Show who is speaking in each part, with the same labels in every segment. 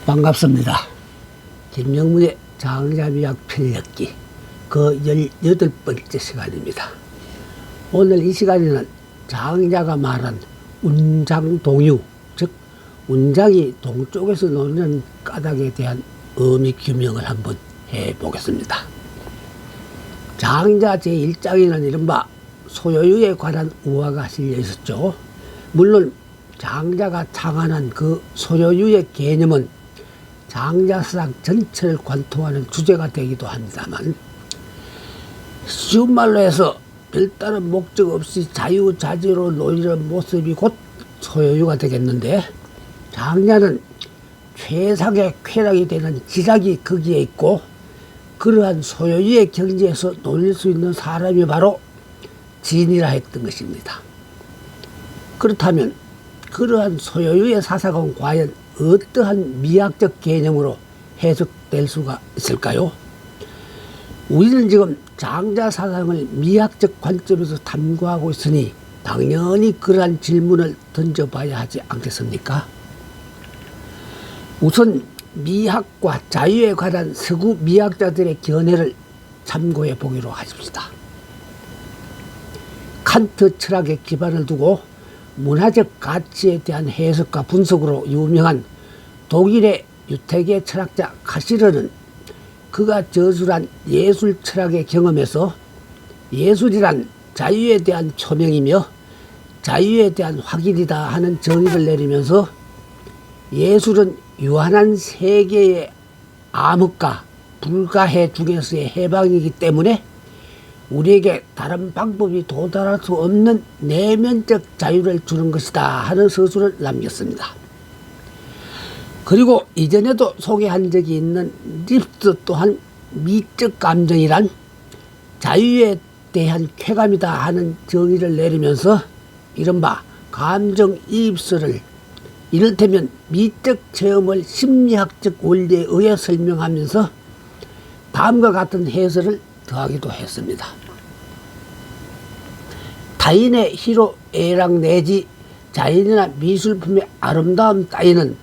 Speaker 1: 반갑습니다. 김영문의 장자미학 편력기 그 18번째 시간입니다. 오늘 이 시간에는 장자가 말한 운장동유, 즉 운장이 동쪽에서 노는 까닭에 대한 의미 규명을 한번 해보겠습니다. 장자 제1장에는 이른바 소요유에 관한 우화가 실려 있었죠. 물론 장자가 창안한 그 소요유의 개념은 장자사상 전체를 관통하는 주제가 되기도 합니다만, 쉬운 말로 해서 별다른 목적 없이 자유자재로 놓이는 모습이 곧 소요유가 되겠는데, 장자는 최상의 쾌락이 되는 지락이 거기에 있고, 그러한 소요유의 경지에서 놀릴 수 있는 사람이 바로 진이라 했던 것입니다. 그렇다면 그러한 소요유의 사상은 과연 어떠한 미학적 개념으로 해석될 수가 있을까요? 우리는 지금 장자 사상을 미학적 관점에서 탐구하고 있으니 당연히 그러한 질문을 던져봐야 하지 않겠습니까? 우선 미학과 자유에 관한 서구 미학자들의 견해를 참고해 보기로 하십시다. 칸트 철학의 기반을 두고 문화적 가치에 대한 해석과 분석으로 유명한 독일의 유태계 철학자 카시르는 그가 저술한 예술 철학의 경험에서 예술이란 자유에 대한 표명이며 자유에 대한 확인이다 하는 정의를 내리면서 예술은 유한한 세계의 암흑과 불가해 중에서의 해방이기 때문에 우리에게 다른 방법이 도달할 수 없는 내면적 자유를 주는 것이다 하는 서술을 남겼습니다. 그리고 이전에도 소개한 적이 있는 립스 또한 미적 감정이란 자유에 대한 쾌감이다 하는 정의를 내리면서 이른바 감정이입설을 이를테면 미적 체험을 심리학적 원리에 의해 설명하면서 다음과 같은 해설을 더하기도 했습니다. 타인의 희로 애락 내지 자연이나 미술품의 아름다움 따위는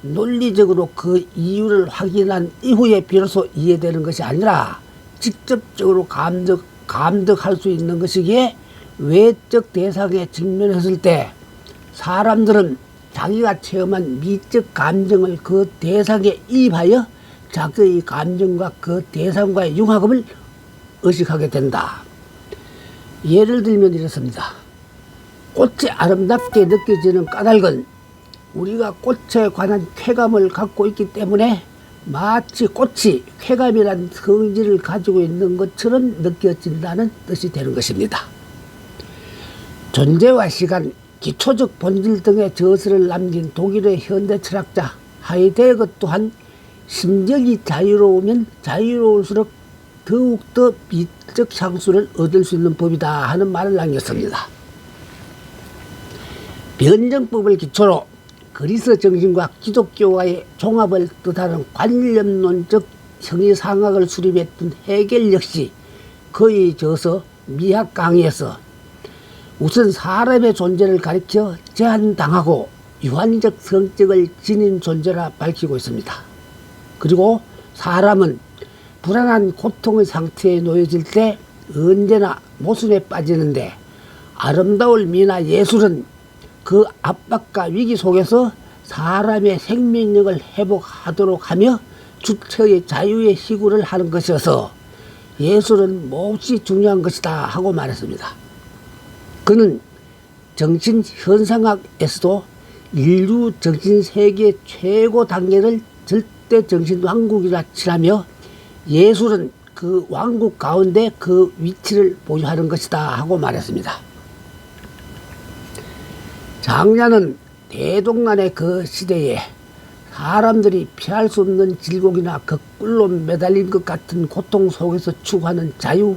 Speaker 1: 논리적으로 그 이유를 확인한 이후에 비로소 이해되는 것이 아니라 직접적으로 감득할 수 있는 것이기에 외적 대상에 직면했을 때 사람들은 자기가 체험한 미적 감정을 그 대상에 이입하여 자기의 감정과 그 대상과의 융합을 의식하게 된다. 예를 들면 이렇습니다. 꽃이 아름답게 느껴지는 까닭은 우리가 꽃에 관한 쾌감을 갖고 있기 때문에 마치 꽃이 쾌감이라는 성질을 가지고 있는 것처럼 느껴진다는 뜻이 되는 것입니다. 존재와 시간, 기초적 본질 등의 저서를 남긴 독일의 현대 철학자 하이데거 또한 심정이 자유로우면 자유로울수록 더욱더 미적 향수를 얻을 수 있는 법이다 하는 말을 남겼습니다. 변정법을 기초로 그리스 정신과 기독교와의 종합을 뜻하는 관념론적 형이상학을 수립했던 헤겔 역시 그의 저서 미학 강의에서 우선 사람의 존재를 가리켜 제한당하고 유한적 성격을 지닌 존재라 밝히고 있습니다. 그리고 사람은 불안한 고통의 상태에 놓여질 때 언제나 모순에 빠지는데 아름다울 미나 예술은 그 압박과 위기 속에서 사람의 생명력을 회복하도록 하며 주체의 자유의 희구를 하는 것이어서 예술은 몹시 중요한 것이다 하고 말했습니다. 그는 정신현상학에서도 인류 정신세계 최고 단계를 절대 정신왕국이라 칠하며 예술은 그 왕국 가운데 그 위치를 보유하는 것이다 하고 말했습니다. 장자는 대동난의 그 시대에 사람들이 피할 수 없는 질곡이나 거꾸로 매달린 것 같은 고통 속에서 추구하는 자유,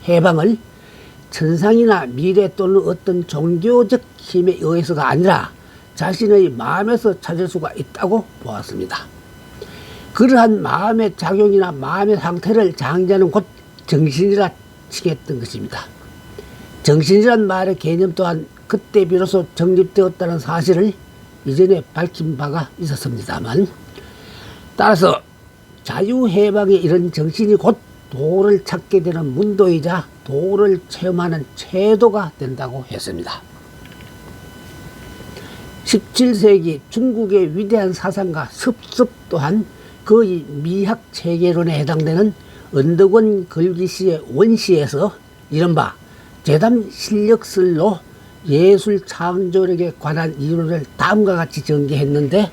Speaker 1: 해방을 천상이나 미래 또는 어떤 종교적 힘에 의해서가 아니라 자신의 마음에서 찾을 수가 있다고 보았습니다. 그러한 마음의 작용이나 마음의 상태를 장자는 곧 정신이라 칭했던 것입니다. 정신이란 말의 개념 또한 그때 비로소 정립되었다는 사실을 이전에 밝힌 바가 있었습니다만 따라서 자유해방의 이런 정신이 곧 도를 찾게 되는 문도이자 도를 체험하는 체도가 된다고 했습니다. 17세기 중국의 위대한 사상가 습습 또한 거의 미학 체계론에 해당되는 언덕원 걸기시의 원시에서 이른바 재담 실력설로 예술 창조력에 관한 이론을 다음과 같이 전개했는데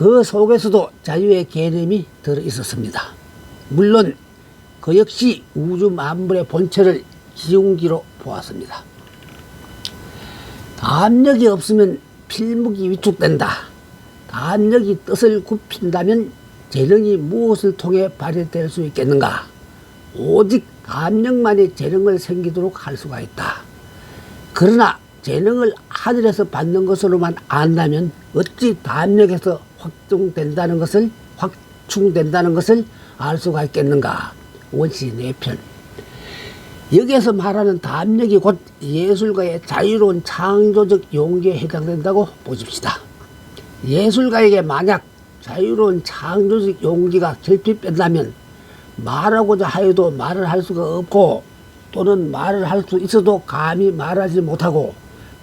Speaker 1: 그 속에서도 자유의 개념이 들어 있었습니다. 물론 그 역시 우주 만물의 본체를 기운기로 보았습니다. 담력이 없으면 필묵이 위축된다. 담력이 뜻을 굽힌다면 재능이 무엇을 통해 발휘될 수 있겠는가? 오직 담력만이 재능을 생기도록 할 수가 있다. 그러나 재능을 하늘에서 받는 것으로만 안다면 어찌 담력에서 확충된다는 것을 알 수가 있겠는가? 원시 4편. 여기에서 말하는 담력이 곧 예술가의 자유로운 창조적 용기에 해당된다고 보십시다. 예술가에게 만약 자유로운 창조적 용기가 결핍된다면 말하고자 하여도 말을 할 수가 없고 또는 말을 할 수 있어도 감히 말하지 못하고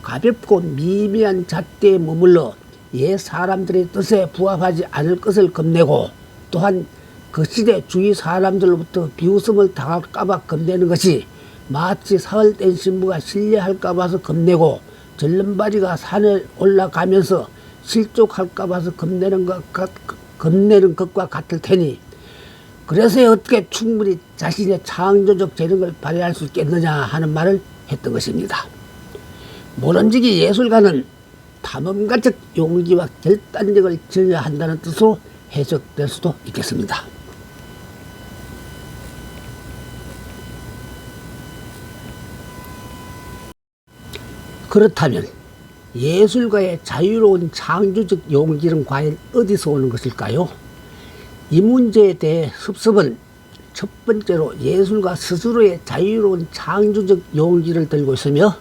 Speaker 1: 가볍고 미미한 잣대에 머물러 옛 사람들의 뜻에 부합하지 않을 것을 겁내고 또한 그 시대 주위 사람들로부터 비웃음을 당할까봐 겁내는 것이 마치 사흘 뗀 신부가 실례할까 봐서 겁내고 절름발이가 산에 올라가면서 실족할까 봐서 겁내는 것과 같을 테니 그래서 어떻게 충분히 자신의 창조적 재능을 발휘할 수 있겠느냐 하는 말을 했던 것입니다. 모론지기 예술가는 탐험가적 용기와 결단력을 지어야 한다는 뜻으로 해석될 수도 있겠습니다. 그렇다면 예술가의 자유로운 창조적 용기는 과연 어디서 오는 것일까요? 이 문제에 대해 습습은 첫 번째로 예술가 스스로의 자유로운 창조적 용기를 들고 있으며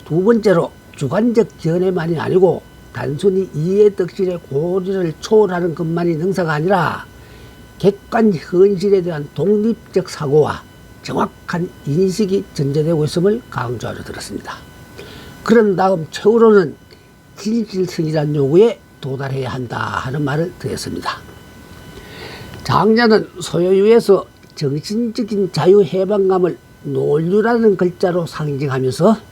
Speaker 1: 두 번째로 주관적 견해만이 아니고 단순히 이해덕실의 고리를 초월하는 것만이 능사가 아니라 객관 현실에 대한 독립적 사고와 정확한 인식이 전제되고 있음을 강조하려 들었습니다. 그런 다음 최후로는 진실성이라는 요구에 도달해야 한다 하는 말을 드렸습니다. 장자는 소요유에서 정신적인 자유해방감을 논류라는 글자로 상징하면서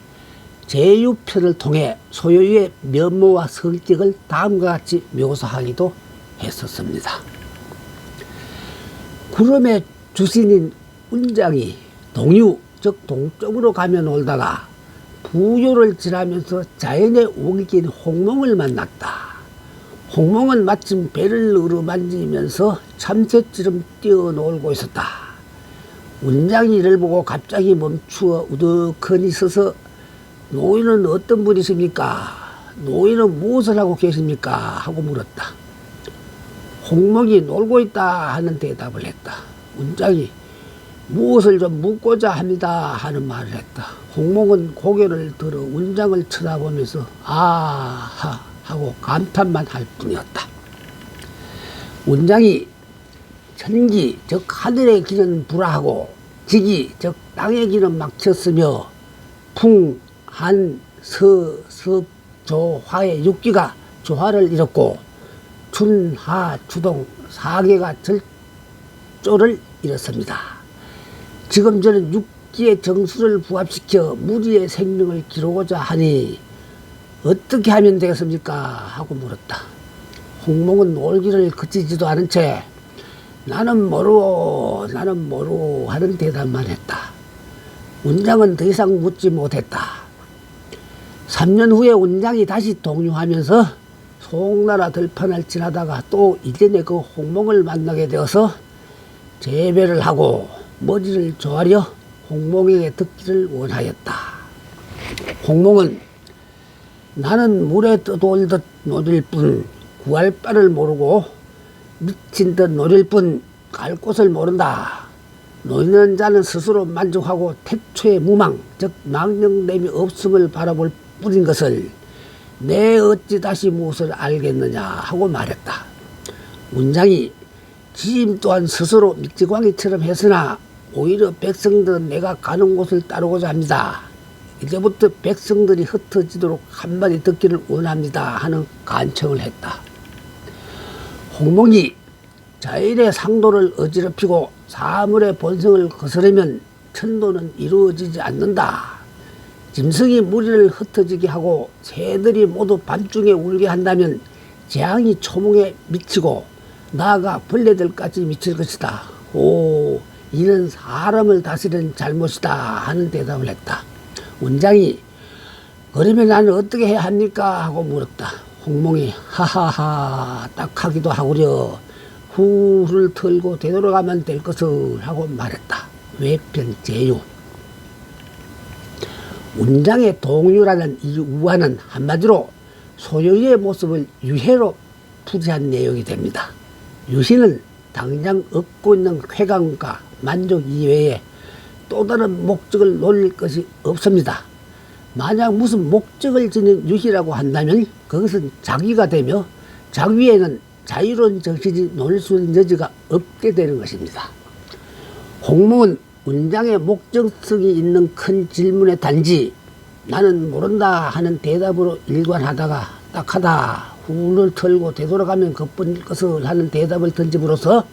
Speaker 1: 제유편을 통해 소요유의 면모와 성격을 다음과 같이 묘사하기도 했었습니다. 구름의 주신인 운장이 동유, 즉 동쪽으로 가며 놀다가 부요를 지나면서 자연의 오기인 홍몽을 만났다. 홍몽은 마침 배를 어루만지면서 참새처럼 뛰어놀고 있었다. 운장이 이를 보고 갑자기 멈추어 우두커니 서서 노인은 어떤 분이십니까? 노인은 무엇을 하고 계십니까? 하고 물었다. 홍몽이 놀고 있다 하는 대답을 했다. 운장이 무엇을 좀 묻고자 합니다 하는 말을 했다. 홍몽은 고개를 들어 운장을 쳐다보면서 아하 하고 감탄만 할 뿐이었다. 운장이 천기 즉 하늘의 길은 불하고 지기 즉 땅의 길은 막혔으며 풍, 한, 서, 섭, 조, 화의 6기가 조화를 이뤘고 춘, 하, 추동 4개가 절조를 이뤘습니다. 지금 저는 6기의 정수를 부합시켜 무리의 생명을 기르고자 하니 어떻게 하면 되겠습니까? 하고 물었다. 홍몽은 놀기를 그치지도 않은 채 나는 모르오 하는 대답만 했다. 운장은 더 이상 묻지 못했다. 3년 후에 운장이 다시 동요하면서 송나라 들판을 지나다가 또 이전에 그 홍몽을 만나게 되어서 재배를 하고 머리를 조아려 홍몽에게 듣기를 원하였다. 홍몽은 나는 물에 떠돌듯 노릴 뿐 구할 바를 모르고 미친 듯 노릴 뿐 갈 곳을 모른다. 노리는 자는 스스로 만족하고 태초의 무망 즉 망령됨이 없음을 바라볼 뿐인 것을 내 어찌 다시 무엇을 알겠느냐 하고 말했다. 문장이 주임 또한 스스로 mik지광이처럼 했으나 오히려 백성들은 내가 가는 곳을 따르고자 합니다. 이제부터 백성들이 흩어지도록 한마디 듣기를 원합니다 하는 간청을 했다. 홍몽이 자연의 상도를 어지럽히고 사물의 본성을 거스르면 천도는 이루어지지 않는다. 짐승이 무리를 흩어지게 하고 새들이 모두 밤중에 울게 한다면 재앙이 초목에 미치고 나아가 벌레들까지 미칠 것이다. 오, 이는 사람을 다스리는 잘못이다 하는 대답을 했다. 원장이 그러면 나는 어떻게 해야 합니까? 하고 물었다. 홍몽이 하하하 딱하기도 하구려. 후를 털고 되돌아가면 될 것을 하고 말했다. 외편 제유. 운장의 동유라는 이 우화는 한마디로 소유의 모습을 유해로 풀이한 내용이 됩니다. 유희는 당장 얻고 있는 쾌감과 만족 이외에 또 다른 목적을 노릴 것이 없습니다. 만약 무슨 목적을 지닌 유희라고 한다면 그것은 자기가 되며 자기에는 자유로운 정신이 놓을 수 있는 여지가 없게 되는 것입니다. 홍몽은 운장의 목적성이 있는 큰 질문에 단지 나는 모른다 하는 대답으로 일관하다가 딱하다 후를 털고 되돌아가면 그뿐일 것을 하는 대답을 던짐으로써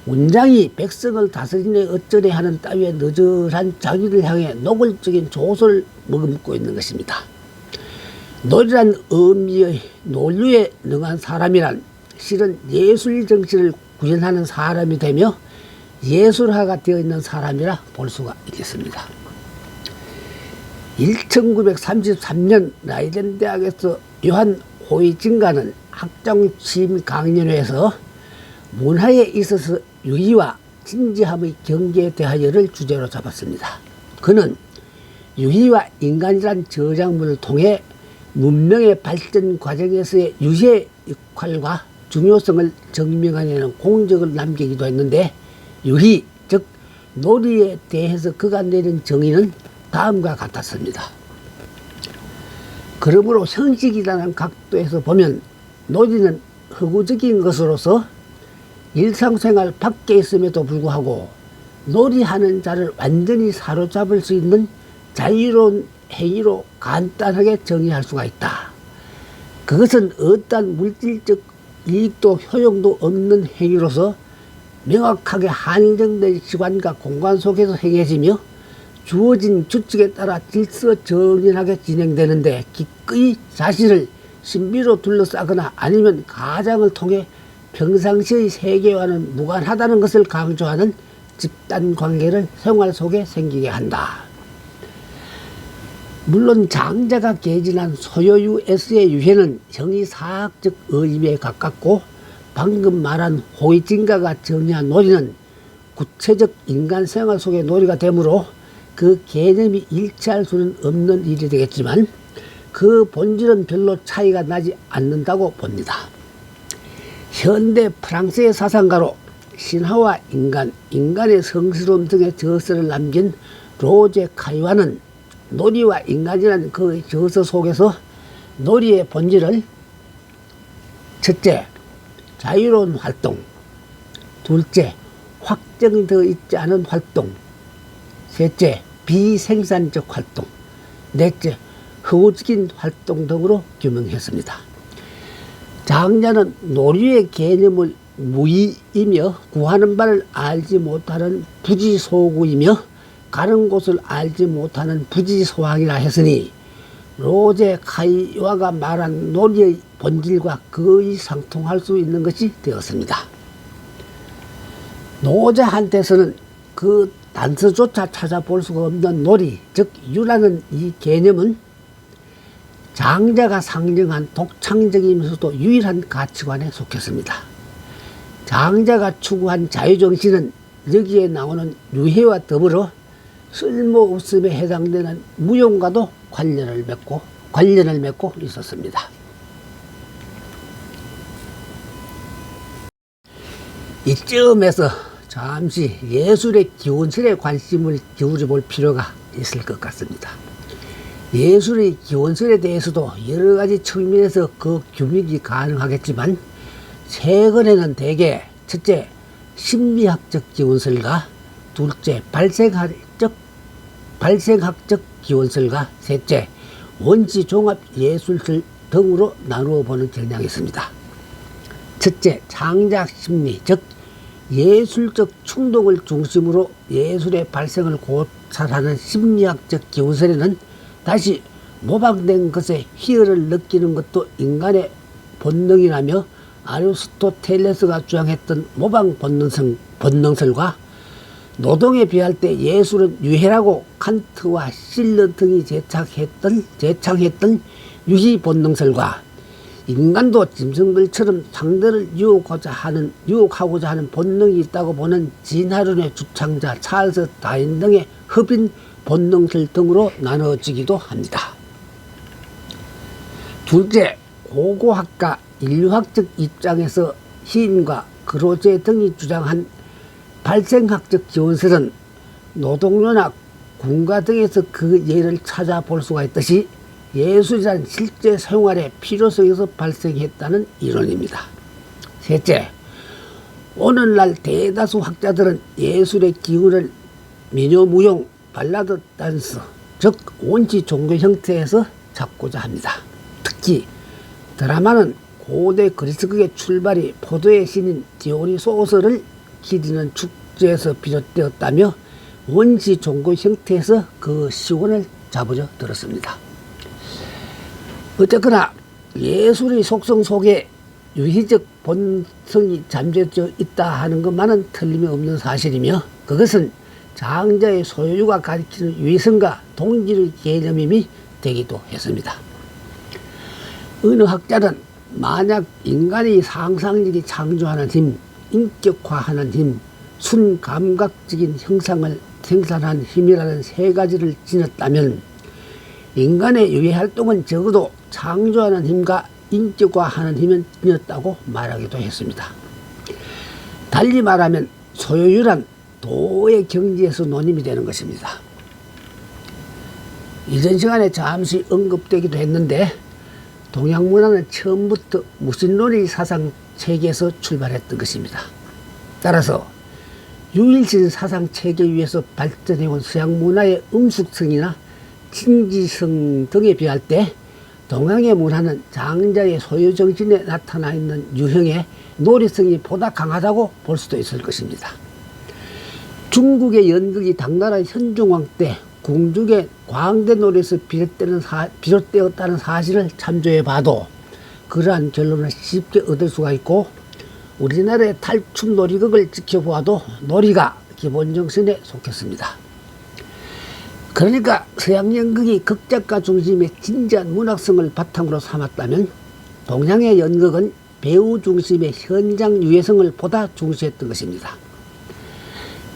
Speaker 1: 운장이 백성을 다스리네 어쩌네 하는 따위의 너절한 자기를 향해 노골적인 조소를 머금고 있는 것입니다. 노리란 의미의 논리에 능한 사람이란 실은 예술 정신을 구현하는 사람이 되며 예술가가 되어 있는 사람이라 볼 수가 있겠습니다. 1933년 라이덴 대학에서 요한 호이징가는 학장 취임 강연회에서 문화에 있어서 유희와 진지함의 경계에 대하여를 주제로 잡았습니다. 그는 유희와 인간이란 저작물을 통해 문명의 발전 과정에서의 유희의 역할과 중요성을 증명하려는 공적을 남기기도 했는데 유희, 즉 놀이에 대해서 그가 내린 정의는 다음과 같았습니다. 그러므로 형식이라는 각도에서 보면 놀이는 허구적인 것으로서 일상생활 밖에 있음에도 불구하고 놀이하는 자를 완전히 사로잡을 수 있는 자유로운 행위로 간단하게 정의할 수가 있다. 그것은 어떠한 물질적 이익도 효용도 없는 행위로서 명확하게 한정된 시간과 공간 속에서 행해지며 주어진 규칙에 따라 질서정연하게 진행되는데 기꺼이 자신을 신비로 둘러싸거나 아니면 가장을 통해 평상시의 세계와는 무관하다는 것을 강조하는 집단관계를 생활 속에 생기게 한다. 물론 장자가 개진한 소요유에서의 유해는 형이사학적 의미에 가깝고 방금 말한 호이징가가 정의한 놀이는 구체적 인간 생활 속의 놀이가 되므로 그 개념이 일치할 수는 없는 일이 되겠지만 그 본질은 별로 차이가 나지 않는다고 봅니다. 현대 프랑스의 사상가로 신화와 인간, 인간의 성스러움 등의 저서를 남긴 로제 카이와는 놀이와 인간이라는 그 저서 속에서 놀이의 본질을 첫째, 자유로운 활동, 둘째, 확정이 되어 있지 않은 활동, 셋째, 비생산적 활동, 넷째, 허구적인 활동 등으로 규명했습니다. 장자는 놀이의 개념을 무의이며 구하는 바를 알지 못하는 부지소구이며 가는 곳을 알지 못하는 부지소항이라 했으니 로제 카이와가 말한 놀이의 본질과 거의 상통할 수 있는 것이 되었습니다. 노자한테서는 그 단서조차 찾아볼 수가 없는 놀이, 즉 유라는 이 개념은 장자가 상정한 독창적이면서도 유일한 가치관에 속했습니다. 장자가 추구한 자유정신은 여기에 나오는 유해와 더불어 쓸모없음에 해당되는 무용과도 관련을 맺고 있었습니다. 이쯤에서 잠시 예술의 기원설에 관심을 기울여 볼 필요가 있을 것 같습니다. 예술의 기원설에 대해서도 여러 가지 측면에서 그 규명이 가능하겠지만 최근에는 대개 첫째 심리학적 기원설과 둘째 발생학적 기원설과 셋째 원시 종합 예술설 등으로 나누어 보는 경향이 있습니다. 첫째 창작 심리, 즉 예술적 충동을 중심으로 예술의 발생을 고찰하는 심리학적 기원설에는 다시 모방된 것에 희열을 느끼는 것도 인간의 본능이라며 아리스토텔레스가 주장했던 모방 본능설과 노동에 비할 때 예술은 유해라고 칸트와 실러 등이 제창했던 유희 본능설과 인간도 짐승들처럼 상대를 유혹하고자 하는 본능이 있다고 보는 진화론의 주창자 찰스 다윈 등의 흡인 본능설 등으로 나눠지기도 합니다. 둘째, 고고학과 인류학적 입장에서 히인과 그로제 등이 주장한 발생학적 기원설은 노동요나 군가 등에서 그 예를 찾아볼 수가 있듯이 예술이란 실제 생활의 필요성에서 발생했다는 이론입니다. 셋째, 오늘날 대다수 학자들은 예술의 기운을 민요, 무용, 발라드, 댄스, 즉 원시 종교 형태에서 찾고자 합니다. 특히 드라마는 고대 그리스극의 출발이 포도의 신인 디오니소스를 기리는 축제에서 비롯되었다며 원시 종교 형태에서 그 시원을 잡으려 들었습니다. 어쨌거나 예술의 속성 속에 유희적 본성이 잠재져 있다 하는 것만은 틀림이 없는 사실이며 그것은 장자의 소유가 가리키는 위선과 동질의 개념임이 되기도 했습니다. 어느 학자는 만약 인간의 상상력이 창조하는 힘, 인격화하는 힘, 순감각적인 형상을 생산하는 힘이라는 세 가지를 지녔다면 인간의 유해활동은 적어도 창조하는 힘과 인격화하는 힘은 지녔다고 말하기도 했습니다. 달리 말하면 소유란 도의 경지에서 논임이 되는 것입니다. 이전 시간에 잠시 언급되기도 했는데 동양 문화는 처음부터 무신론의 사상 체계에서 출발했던 것입니다. 따라서 유일신 사상 체계 위에서 발전해온 서양 문화의 음숙성이나 진지성 등에 비할 때 동양의 문화는 장자의 소유 정신에 나타나 있는 유형의 놀이성이 보다 강하다고 볼 수도 있을 것입니다. 중국의 연극이 당나라 현종왕 때 궁중의 광대놀이에서 비롯되었다는 사실을 참조해 봐도 그러한 결론을 쉽게 얻을 수가 있고 우리나라의 탈춤 놀이극을 지켜보아도 놀이가 기본 정신에 속했습니다. 그러니까 서양 연극이 극작가 중심의 진지한 문학성을 바탕으로 삼았다면 동양의 연극은 배우 중심의 현장 유해성을 보다 중시했던 것입니다.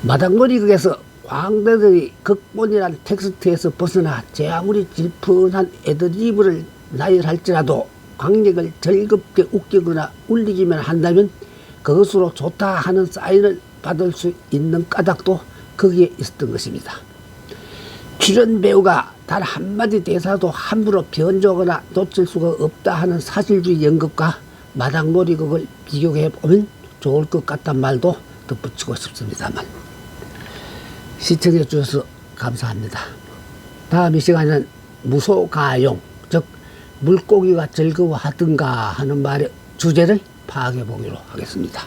Speaker 1: 마당놀이극에서 광대들이 극본이란 텍스트에서 벗어나 제 아무리 질펀한 애드리브를 나열할지라도 관객을 즐겁게 웃기거나 울리기만 한다면 그것으로 좋다 하는 사인을 받을 수 있는 까닭도 거기에 있었던 것입니다. 출연 배우가 단 한마디 대사도 함부로 변조하거나 놓칠 수가 없다 하는 사실주의 연극과 마당놀이극을 비교해 보면 좋을 것 같단 말도 덧붙이고 싶습니다만 시청해 주셔서 감사합니다. 다음 이 시간에는 무소가용, 즉 물고기가 즐거워하든가 하는 말의 주제를 파악해 보기로 하겠습니다.